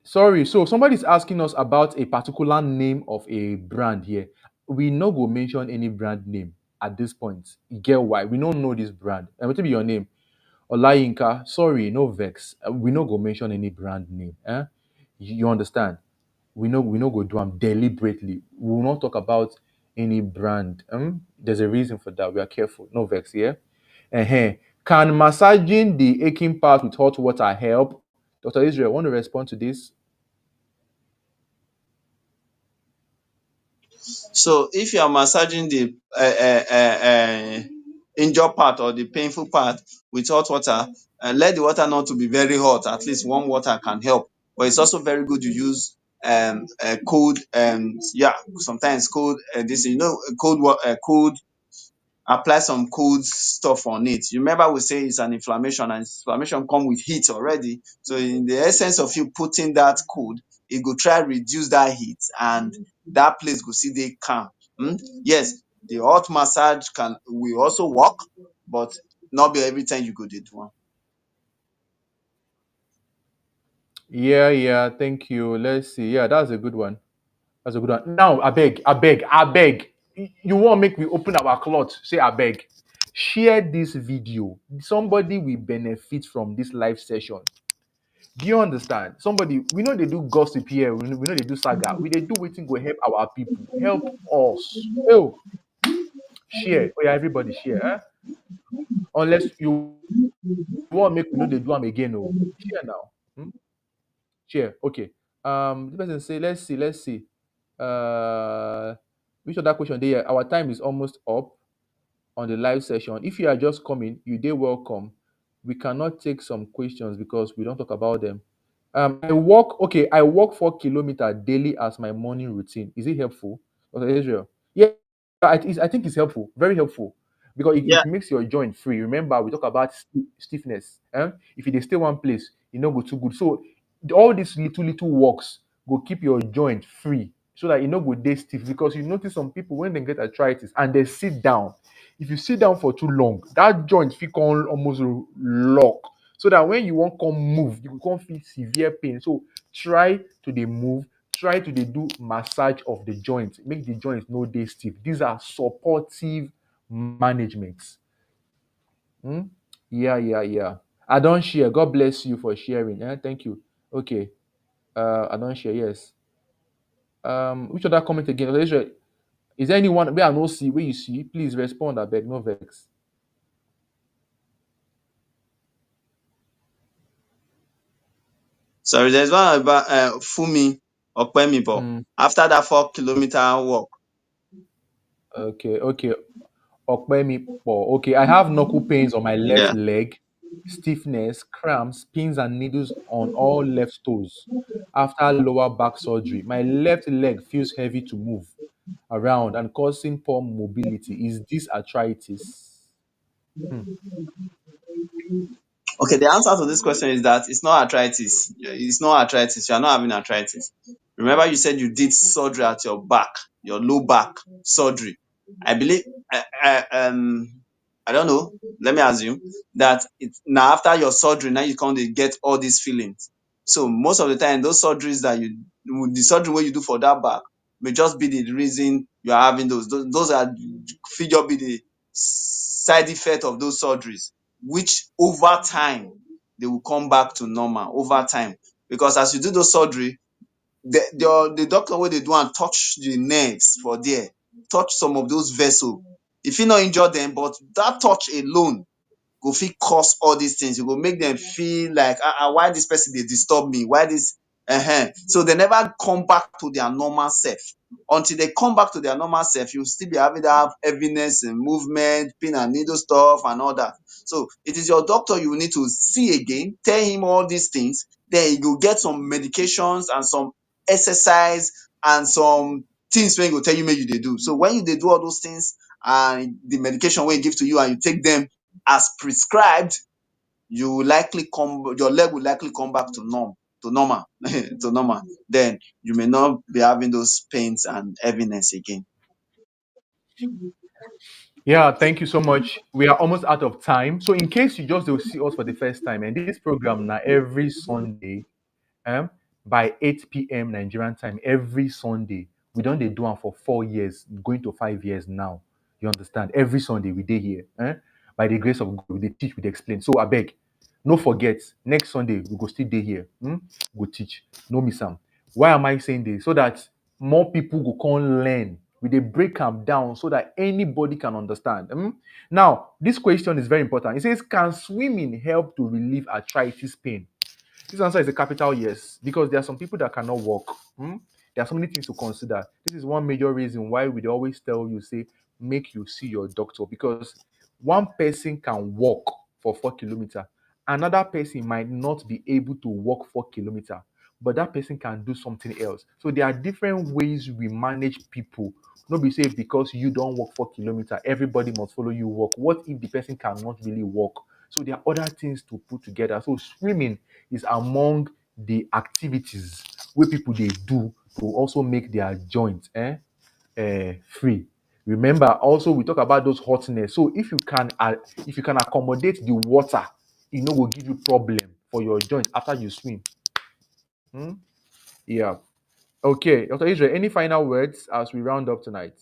Sorry. So somebody's asking us about a particular name of a brand here. We no go mention any brand name at this point. You get why? We don't know this brand. And what be your name? Olayinka. Sorry, no vex. We no go mention any brand name. You understand? We no go do them deliberately. We will not talk about any brand. There's a reason for that. We are careful. No vex, yeah. uh Can massaging the aching part with hot water help? Dr. Israel, want to respond to this? So if you are massaging the injured part or the painful part with hot water, let the water not to be very hot. At least warm water can help. But it's also very good to use cold, yeah, sometimes cold, this, cold, apply some cold stuff on it. You remember we say it's an inflammation, and inflammation come with heat already. So in the essence of you putting that cold, it go try reduce that heat, and that place go see they calm. Yes, the hot massage can will also work, but not be every time you go dey do am. Yeah, yeah, thank you. Let's see. Yeah, that's a good one. That's a good one. Now, I beg. You want make we open our cloth? Say I beg. Share this video. Somebody will benefit from this live session. Do you understand? Somebody, we know they do gossip here. We know they do saga. We they do waiting go help our people. Help us. Oh, share. Oh yeah, everybody share. Unless you want make we know they do them again. Oh, share now. Share. Okay. The person say, let's see. Uh, which other question there? Our time is almost up on the live session. If you are just coming, you dare welcome. We cannot take some questions because we don't talk about them. I walk 4 kilometers daily as my morning routine. Is it helpful? Okay, Israel. Yeah, I think it's helpful, very helpful. Because Yeah. it makes your joint free. Remember, we talk about stiffness. If you dey stay one place, you no go too good. So all these little walks go keep your joint free so that you no go dey stiff. Because you notice some people when they get arthritis and they sit down, if you sit down for too long, that joint fit come almost lock. So that when you won't come move, you can't feel severe pain. So try to dey move, try to dey do massage of the joint, make the joint no dey stiff. These are supportive management. Hmm? Yeah, yeah, yeah. I don't share. God bless you for sharing. Thank you. Okay. I don't share. Yes. Which other comment again? Is there anyone where I no see where you see? Please respond. I beg, no vex. Sorry, there's one about Fumi Okpemipo. Hmm. After that 4 kilometer walk. Okay, okay. Okpemi po. Okay, I have knuckle pains on my left Yeah. leg, stiffness, cramps, pins and needles on all left toes. After lower back surgery, my left leg feels heavy to move around and causing poor mobility. Is this arthritis? Hmm. Okay, the answer to this question is that it's not arthritis. It's not arthritis. You are not having arthritis. Remember, you said you did surgery at your back, your low back surgery. I believe, I don't know. Let me assume that it's now after your surgery, now you come to get all these feelings. So most of the time, those surgeries that the surgery what you do for that back may just be the reason you are having those. Those are figure be the side effect of those surgeries, which over time they will come back to normal over time. Because as you do those surgery, the doctor wey dey do am touch the nerves for there, touch some of those vessels. E fit not injure them, but that touch alone go fit cause all these things. You go make them feel like, why this person dey disturb me? Why this? So they never come back to their normal self. Until they come back to their normal self, you still be having to have heaviness and movement, pin and needle stuff and all that. So it is your doctor you need to see again, tell him all these things. Then you go get some medications and some exercise and some things wey go tell you make you dey do. So when you dey do all those things and the medication wey e give to you and you take them as prescribed, you will likely come your leg will likely come back to normal to normal. Then you may not be having those pains and heaviness again. Yeah, thank you so much. We are almost out of time. So, in case you just will see us for the first time, and this program now every Sunday, um, by 8 p.m. Nigerian time, every Sunday. We don't dey do am for 4 years, going to 5 years now. You understand? Every Sunday we dey here. By the grace of God, we dey teach, we dey explain. So, I beg, no forget, next Sunday we go still dey here. Go teach. No miss am. Why am I saying this? So that more people go come learn. We dey break am down so that anybody can understand. Now, this question is very important. It says, can swimming help to relieve arthritis pain? This answer is a capital yes, because there are some people that cannot walk. There are so many things to consider. This is one major reason why we dey always tell you, say, make you see your doctor, because one person can walk for 4 kilometers, another person might not be able to walk 4 kilometers, but that person can do something else. So there are different ways we manage people. No be say because you don't walk 4 kilometers, everybody must follow you walk. What if the person cannot really walk? So there are other things to put together. So swimming is among the activities where people they do to also make their joints free. Remember, also we talk about those hotness. So if you can accommodate the water, it no will give you problem for your joint after you swim. Hmm? Yeah. Okay, Dr. Israel, any final words as we round up tonight?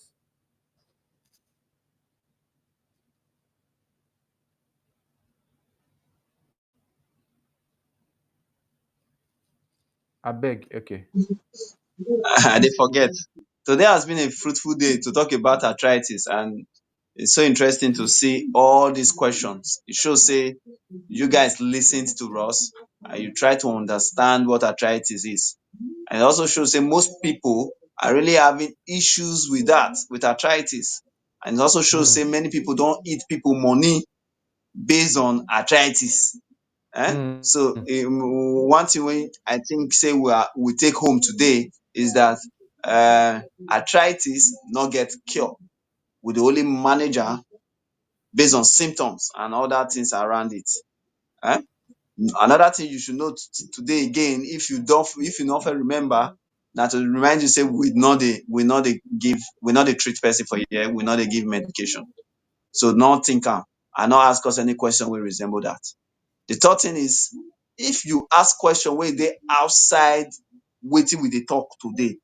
I beg. Okay. They forget. Today has been a fruitful day to talk about arthritis, and it's so interesting to see all these questions. It shows say you guys listened to us and you try to understand what arthritis is. And it also shows say most people are really having issues with that, with arthritis. And it also shows Mm, say many people don't eat people money based on arthritis. mm, So one thing wey I think say we take home today is that arthritis not get cure. We dey only manage am based on symptoms and other things around it. um Another thing you should note today again, if you no fit remember, na to remind you say we no dey treat person for here, we no dey give medication. So no think am and no ask us any question wey resemble that. The third thing is, if you ask question wey dey outside wetin we dey talk today,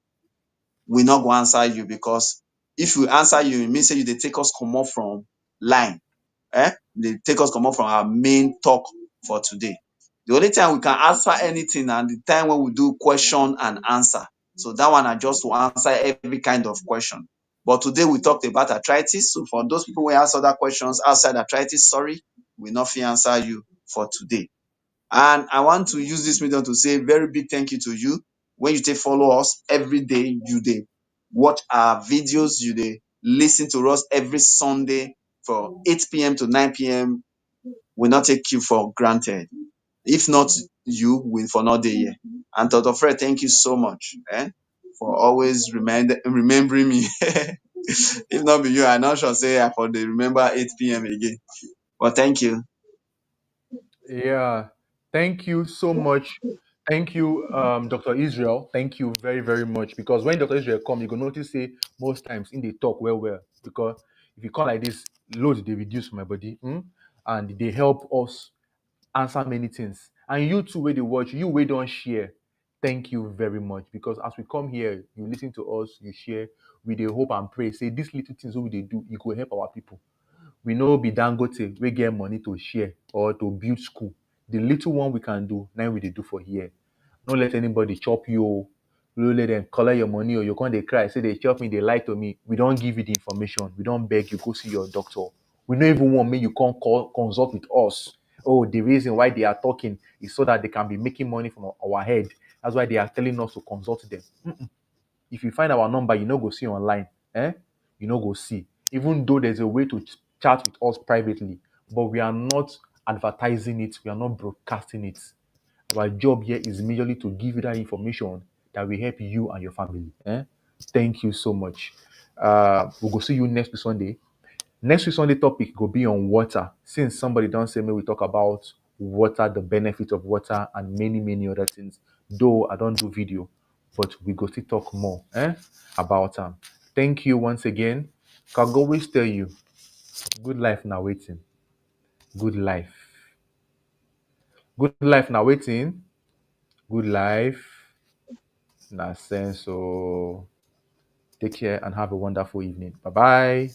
we no go answer you, because if we answer you, e mean say you dey take us comot from line. Dey take us comot from our main talk for today. The only time we can answer anything na the time when we do question and answer. So that one na just to answer every kind of question. But today we talked about arthritis. So for those people wey ask other questions outside arthritis, sorry, we no fit answer you for today. And I want to use this medium to say very big thank you to you. When you take follow us every day, you dey watch our videos, you dey listen to us every Sunday from 8 p.m. to 9 p.m. We not take you for granted. If not you, we for not dey here. And Dr. Fred, thank you so much for always remembering me. If not be you, I not sure say I for dey remember 8 p.m. again. But thank you. yeah. Thank you so much. Thank you, Dr. Israel. Thank you very, very much. Because when Dr. Israel come, you go notice say most times in the talk well. Because if you come like this, load they reduce my body. And they help us answer many things. And you too, where they watch, you we don't share. Thank you very much. Because as we come here, you listen to us, you share, we they hope and pray. Say these little things we they do, it will help our people. We no be Dangote, we get money to share or to build school. The little one we can do, now we dey do for here. Don't let anybody chop you. No let them color your money or you can't they cry. Say they chop me, they lie to me. We don't give you the information. We don't beg you, go see your doctor. We don't even want me you can't call consult with us. Oh, the reason why they are talking is so that they can be making money from our head. That's why they are telling us to consult them. If you find our number, you know go see online. You know go see. Even though there's a way to chat with us privately, but we are not advertising it, we are not broadcasting it. Our job here is merely to give you that information that will help you and your family. Thank you so much. We'll go see you next week Sunday. Next week Sunday topic will be on water. Since somebody don't say me, we talk about water, the benefits of water, and many, many other things. Though I don't do video, but we go to talk more about them. Thank you once again. Can always tell you, good life now waiting. Good life. Good life now waiting. Good life. Na sense. So take care and have a wonderful evening. Bye bye.